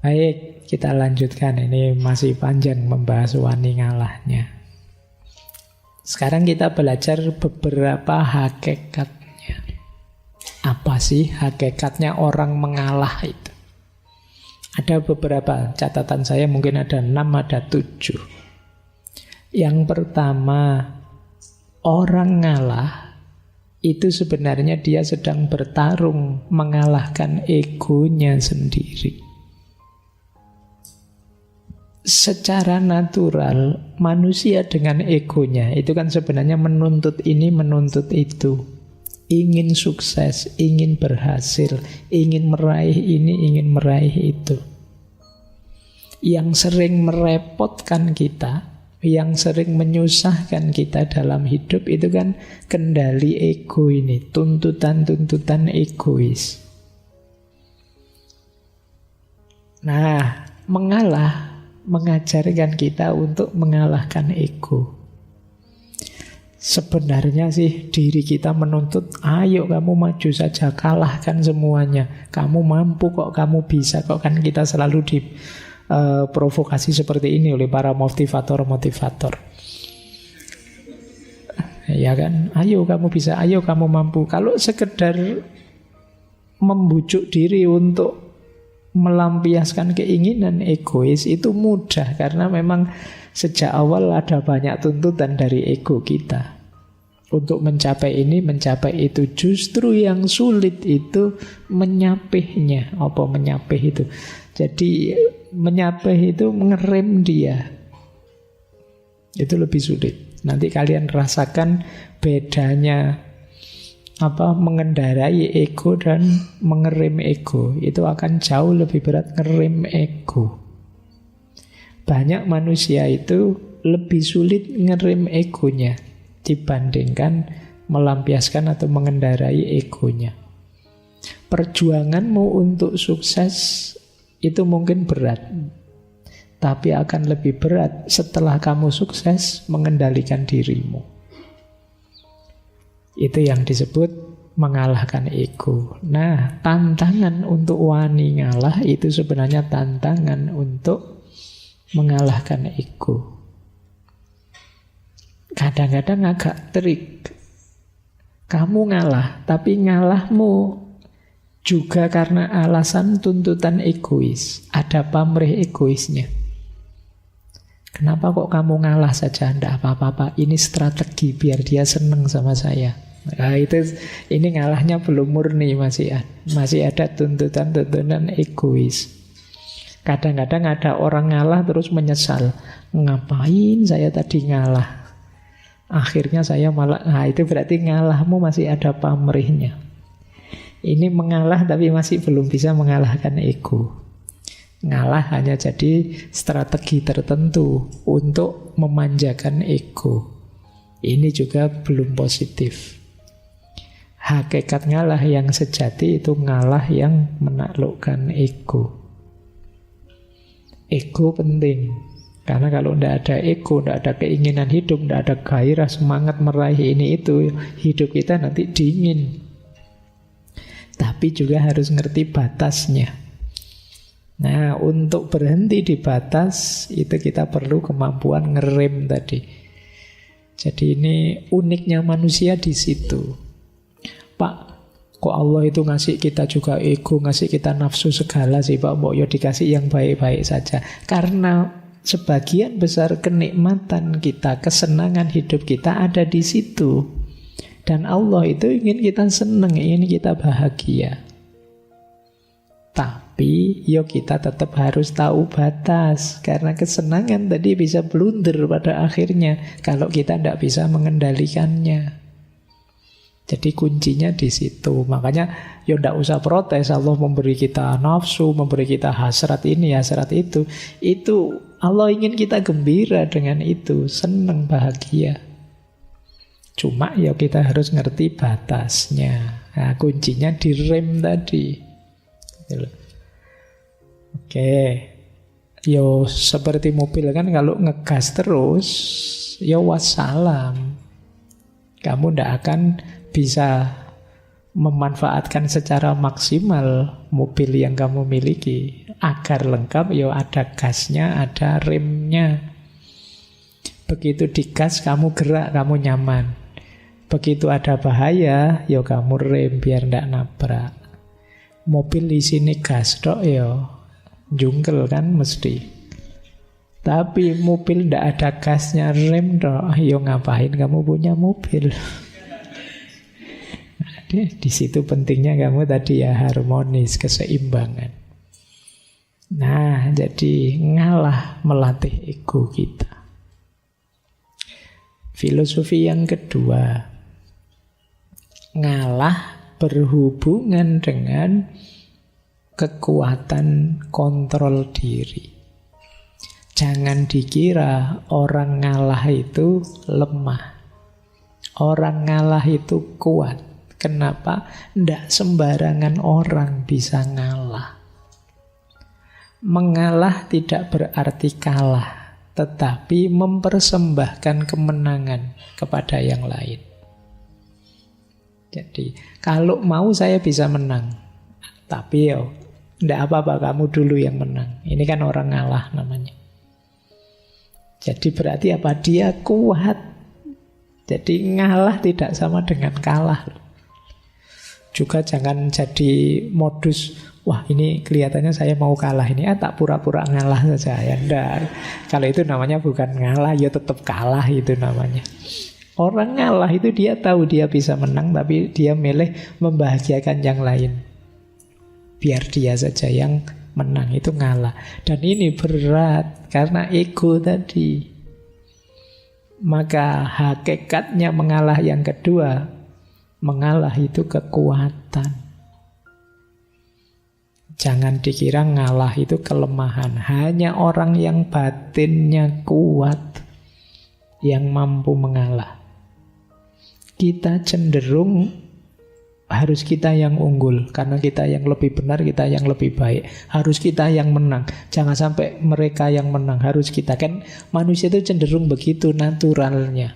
Baik, kita lanjutkan. Ini masih panjang membahas wani ngalahnya. Sekarang kita belajar beberapa hakikatnya. Apa sih hakikatnya orang mengalah itu? Ada beberapa catatan saya, mungkin ada 6, ada 7. Yang pertama, orang ngalah itu sebenarnya dia sedang bertarung mengalahkan egonya sendiri. Secara natural, manusia dengan egonya itu kan sebenarnya menuntut ini, menuntut itu. Ingin sukses, ingin berhasil, ingin meraih ini, ingin meraih itu. Yang sering merepotkan kita, yang sering menyusahkan kita dalam hidup itu kan kendali ego ini, tuntutan-tuntutan egois. Nah, mengalah mengajarkan kita untuk mengalahkan ego. Sebenarnya sih diri kita menuntut, ayo kamu maju saja, kalahkan semuanya. Kamu mampu kok, kamu bisa kok. Kan kita selalu diprovokasi seperti ini oleh para motivator-motivator. Ya kan, ayo kamu bisa, ayo kamu mampu. Kalau sekedar membujuk diri untuk melampiaskan keinginan egois itu mudah, karena memang sejak awal ada banyak tuntutan dari ego kita untuk mencapai ini, mencapai itu. Justru yang sulit itu menyapihnya. Apa menyapih itu? Jadi menyapih itu mengerem dia. Itu lebih sulit. Nanti kalian rasakan bedanya mengendarai ego dan mengerem ego. Itu akan jauh lebih berat ngerem ego. Banyak manusia itu lebih sulit ngerem egonya dibandingkan melampiaskan atau mengendarai egonya. Perjuanganmu untuk sukses itu mungkin berat, tapi akan lebih berat setelah kamu sukses mengendalikan dirimu. Itu yang disebut mengalahkan ego. Nah, tantangan untuk wani ngalah itu sebenarnya tantangan untuk mengalahkan ego. Kadang-kadang agak trik. Kamu ngalah, tapi ngalahmu juga karena alasan tuntutan egois. Ada pamrih egoisnya. Kenapa kok kamu ngalah saja? Tidak apa-apa, ini strategi biar dia seneng sama saya. Nah, ini ngalahnya belum murni, masih ada tuntutan-tuntutan egois. Kadang-kadang ada orang ngalah terus menyesal. Ngapain saya tadi ngalah? Akhirnya saya malah, itu berarti ngalahmu masih ada pamrihnya. Ini mengalah tapi masih belum bisa mengalahkan ego. Ngalah hanya jadi strategi tertentu untuk memanjakan ego. Ini juga belum positif. Hakikat ngalah yang sejati itu ngalah yang menaklukkan ego. Ego penting. Karena kalau tidak ada ego, tidak ada keinginan hidup, tidak ada gairah, semangat meraih ini itu, hidup kita nanti dingin. Tapi juga harus ngerti batasnya. Nah, untuk berhenti di batas, itu kita perlu kemampuan ngerem tadi. Jadi ini uniknya manusia di situ. Pak, kok Allah itu ngasih kita juga ego, ngasih kita nafsu segala sih Pak, mbok yo dikasih yang baik-baik saja. Karena sebagian besar kenikmatan kita, kesenangan hidup kita ada di situ. Dan Allah itu ingin kita senang, ingin kita bahagia. Tapi yo kita tetap harus tahu batas. Karena kesenangan tadi bisa blunder pada akhirnya kalau kita tidak bisa mengendalikannya. Jadi kuncinya di situ. Makanya ya tidak usah protes. Allah memberi kita nafsu, memberi kita hasrat ini, hasrat itu. Itu Allah ingin kita gembira dengan itu, senang, bahagia. Cuma ya kita harus ngerti batasnya. Nah, kuncinya di rem tadi. Oke. Yo seperti mobil kan, kalau ngegas terus, ya wassalam. Kamu tidak akan bisa memanfaatkan secara maksimal mobil yang kamu miliki. Agar lengkap, ya ada gasnya, ada remnya. Begitu digas, kamu gerak, kamu nyaman. Begitu ada bahaya, ya kamu rem biar ndak nabrak. Mobil di sini gas tok ya, jungkel kan mesti. Tapi mobil ndak ada gasnya, rem tok, ya ngapain kamu punya mobil? Nah, di situ pentingnya kamu tadi ya harmonis, keseimbangan. Nah, jadi ngalah melatih ego kita. Filosofi yang kedua, ngalah berhubungan dengan kekuatan kontrol diri. Jangan dikira orang ngalah itu lemah. Orang ngalah itu kuat. Kenapa? Ndak sembarangan orang bisa ngalah. Mengalah tidak berarti kalah, tetapi mempersembahkan kemenangan kepada yang lain. Jadi, kalau mau saya bisa menang. Tapi ya, enggak apa-apa, kamu dulu yang menang. Ini kan orang ngalah namanya. Jadi berarti apa? Dia kuat. Jadi ngalah tidak sama dengan kalah. Juga jangan jadi modus, wah ini kelihatannya saya mau kalah ini, tak pura-pura ngalah saja. Ya enggak. Kalau itu namanya bukan ngalah, ya tetap kalah itu namanya. Orang ngalah itu dia tahu dia bisa menang, tapi dia milih membahagiakan yang lain. Biar dia saja yang menang, itu ngalah. Dan ini berat karena ego tadi. Maka hakikatnya mengalah yang kedua, mengalah itu kekuatan. Jangan dikira ngalah itu kelemahan. Hanya orang yang batinnya kuat yang mampu mengalah. Kita cenderung harus kita yang unggul, karena kita yang lebih benar, kita yang lebih baik. Harus kita yang menang. Jangan sampai mereka yang menang, harus kita. Kan manusia itu cenderung begitu naturalnya.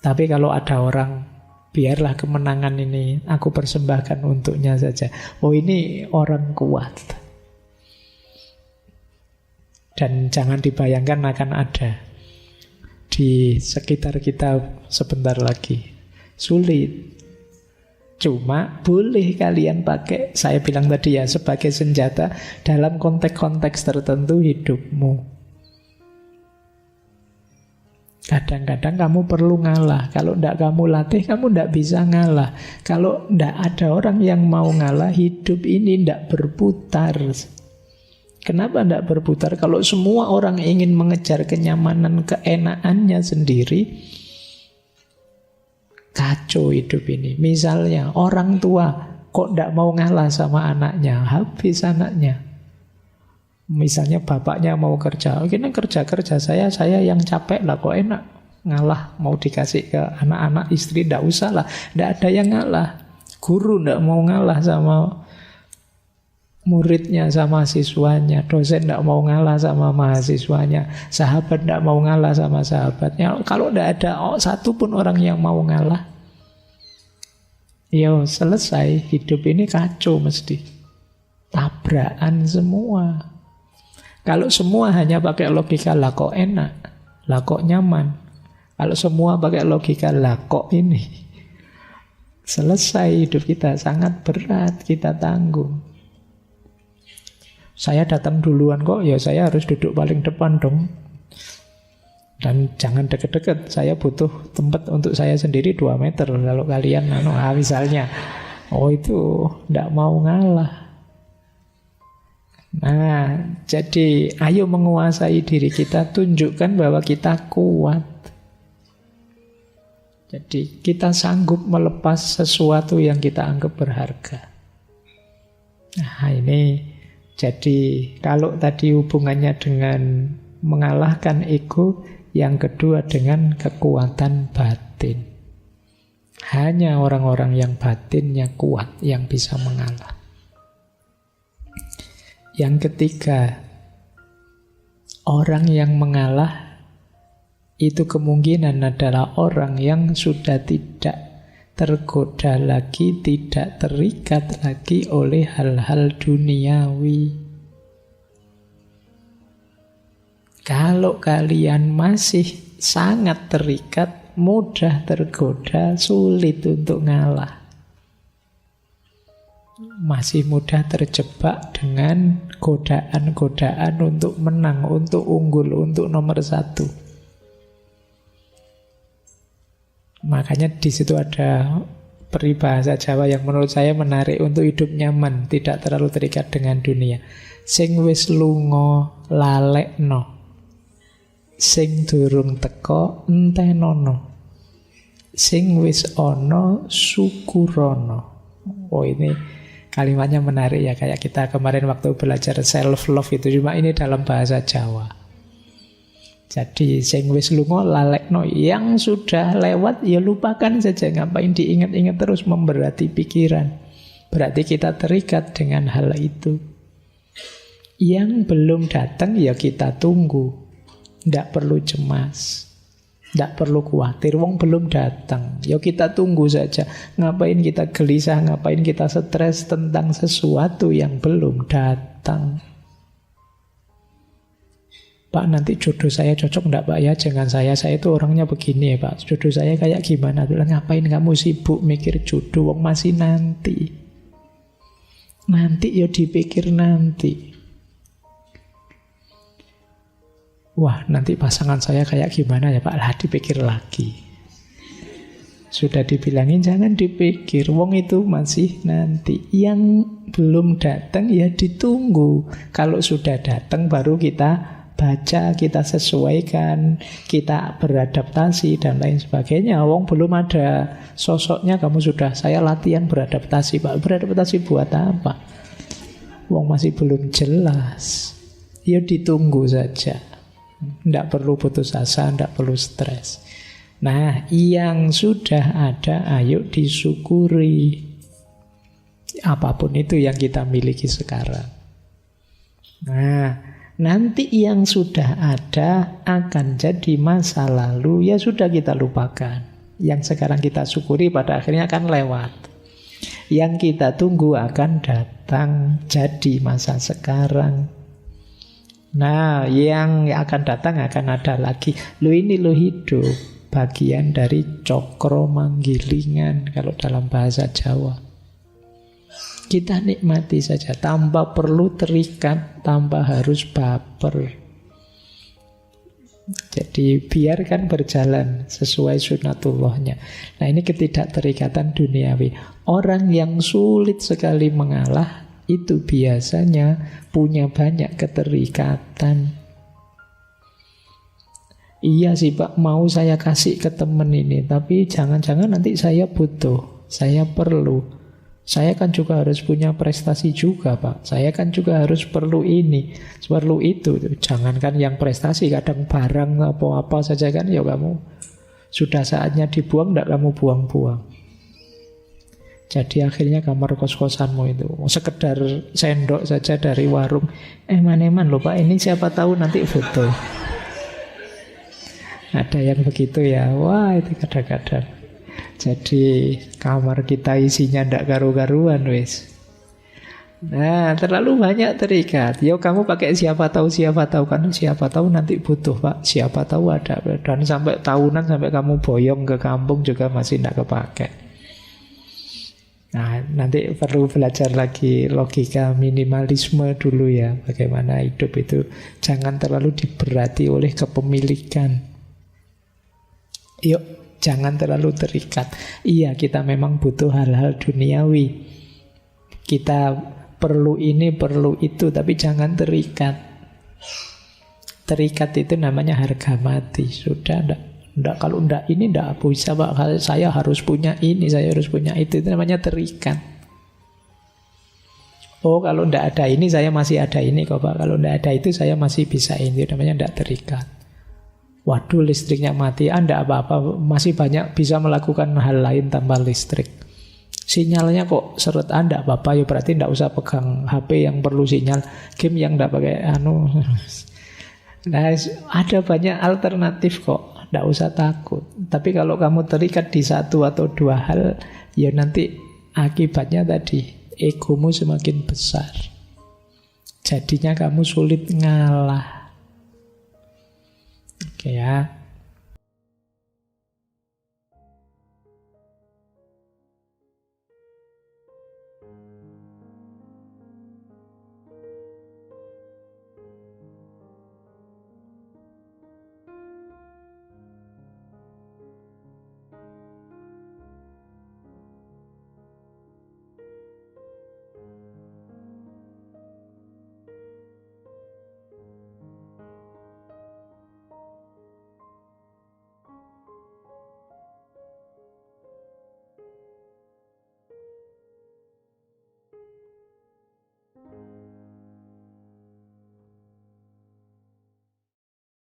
Tapi kalau ada orang, biarlah kemenangan ini aku persembahkan untuknya saja. Oh, ini orang kuat. Dan jangan dibayangkan akan ada di sekitar kita sebentar lagi. Sulit. Cuma boleh kalian pakai, saya bilang tadi ya, sebagai senjata dalam konteks-konteks tertentu hidupmu. Kadang-kadang kamu perlu ngalah. Kalau tidak kamu latih, kamu tidak bisa ngalah. Kalau tidak ada orang yang mau ngalah, hidup ini tidak berputar. Kenapa tidak berputar? Kalau semua orang ingin mengejar kenyamanan, keenakannya sendiri, kacau hidup ini. Misalnya orang tua kok tidak mau ngalah sama anaknya, habis anaknya. Misalnya bapaknya mau kerja, ini kerja saya yang capek lah, kok enak ngalah, mau dikasih ke anak-anak, istri tidak usah lah, tidak ada yang ngalah. Guru tidak mau ngalah sama muridnya, sama siswanya. Dosen tidak mau ngalah sama mahasiswanya. Sahabat tidak mau ngalah sama sahabatnya. Kalau tidak ada satu pun orang yang mau ngalah, ya selesai, hidup ini kacau mesti. Tabrakan semua. Kalau semua hanya pakai logika, lah kok enak, lah kok nyaman. Kalau semua pakai logika, lah kok ini, selesai hidup kita, sangat berat kita tanggung. Saya datang duluan kok, ya saya harus duduk paling depan dong. Dan jangan deket-deket, saya butuh tempat untuk saya sendiri 2 meter. Kalau kalian, misalnya, oh itu tidak mau ngalah. Nah, jadi ayo menguasai diri kita, tunjukkan bahwa kita kuat. Jadi kita sanggup melepas sesuatu yang kita anggap berharga. Nah, ini jadi kalau tadi hubungannya dengan mengalahkan ego, yang kedua dengan kekuatan batin. Hanya orang-orang yang batinnya kuat yang bisa mengalah. Yang ketiga, orang yang mengalah itu kemungkinan adalah orang yang sudah tidak tergoda lagi, tidak terikat lagi oleh hal-hal duniawi. Kalau kalian masih sangat terikat, mudah tergoda, sulit untuk ngalah. Masih mudah terjebak dengan godaan-godaan untuk menang, untuk unggul, untuk nomor satu. Makanya di situ ada peribahasa Jawa yang menurut saya menarik untuk hidup nyaman, tidak terlalu terikat dengan dunia. Sing wis lunga lalekno, sing durung teka entenono, sing wis ana syukurono. Oh, ini kalimatnya menarik ya, kayak kita kemarin waktu belajar self love itu, cuma ini dalam bahasa Jawa. Jadi sing wis lunga lalekno, yang sudah lewat ya lupakan saja, ngapain diingat-ingat terus memberati pikiran. Berarti kita terikat dengan hal itu. Yang belum datang ya kita tunggu. Tidak perlu cemas, tidak perlu khawatir, wong belum datang. Ya kita tunggu saja. Ngapain kita gelisah, ngapain kita stres tentang sesuatu yang belum datang. Pak, nanti jodoh saya cocok enggak Pak ya? Jangan saya itu orangnya begini ya Pak. Jodoh saya kayak gimana? Ngapain kamu sibuk mikir jodoh, wong masih nanti. Nanti ya dipikir nanti. Wah, nanti pasangan saya kayak gimana ya Pak? Lah, dipikir lagi. Sudah dibilangin jangan dipikir, wong itu masih nanti. Yang belum datang ya ditunggu. Kalau sudah datang baru kita baca, kita sesuaikan, kita beradaptasi dan lain sebagainya. Wong belum ada sosoknya, kamu sudah, saya latihan beradaptasi Pak. Beradaptasi buat apa? Wong masih belum jelas. Ya ditunggu saja. Tidak perlu putus asa, tidak perlu stres. Nah, yang sudah ada ayo disyukuri. Apapun itu yang kita miliki sekarang. Nah, nanti yang sudah ada akan jadi masa lalu, ya sudah kita lupakan. Yang sekarang kita syukuri pada akhirnya akan lewat. Yang kita tunggu akan datang jadi masa sekarang. Nah, yang akan datang akan ada lagi. Lo ini lo hidup, bagian dari cokro manggilingan kalau dalam bahasa Jawa. Kita nikmati saja, tanpa perlu terikat, tanpa harus baper. Jadi biarkan berjalan sesuai sunatullahnya. Nah, ini ketidakterikatan duniawi. Orang yang sulit sekali mengalah itu biasanya punya banyak keterikatan. Iya sih Pak, mau saya kasih ke temen ini, tapi jangan-jangan nanti saya butuh, saya perlu. Saya kan juga harus punya prestasi juga Pak. Saya kan juga harus perlu ini, perlu itu. Jangankan yang prestasi, kadang barang apa-apa saja kan, ya kamu sudah saatnya dibuang, tidak kamu buang-buang. Jadi akhirnya kamar kos-kosanmu itu sekedar sendok saja dari warung. Eman-eman loh Pak, ini siapa tahu nanti foto. Ada yang begitu ya. Wah, itu kadang-kadang. Jadi kamar kita isinya ndak karu-karuan wis. Nah, terlalu banyak terikat. Yo kamu pakai siapa tahu kan, siapa tahu nanti butuh Pak, siapa tahu ada. Dan sampai tahunan, sampai kamu boyong ke kampung juga masih ndak kepake. Nah, nanti perlu belajar lagi logika minimalisme dulu ya. Bagaimana hidup itu jangan terlalu diberati oleh kepemilikan. Yuk, jangan terlalu terikat. Iya, kita memang butuh hal-hal duniawi. Kita perlu ini, perlu itu, tapi jangan terikat. Terikat itu namanya harga mati. Sudah, kalau ndak ini ndak bisa Pak. Saya harus punya ini, saya harus punya itu namanya terikat. Oh, kalau ndak ada ini saya masih ada ini kok Pak. Kalau ndak ada itu saya masih bisa ini, namanya ndak terikat. Waduh, listriknya mati, ndak apa-apa, masih banyak bisa melakukan hal lain tanpa listrik. Sinyalnya kok seret, ndak apa-apa, ya berarti ndak usah pegang HP yang perlu sinyal, game yang ndak pakai Nah, ada banyak alternatif kok. Tidak usah takut. Tapi kalau kamu terikat di satu atau dua hal, ya nanti akibatnya tadi, egomu semakin besar. Jadinya kamu sulit ngalah. Oke ya.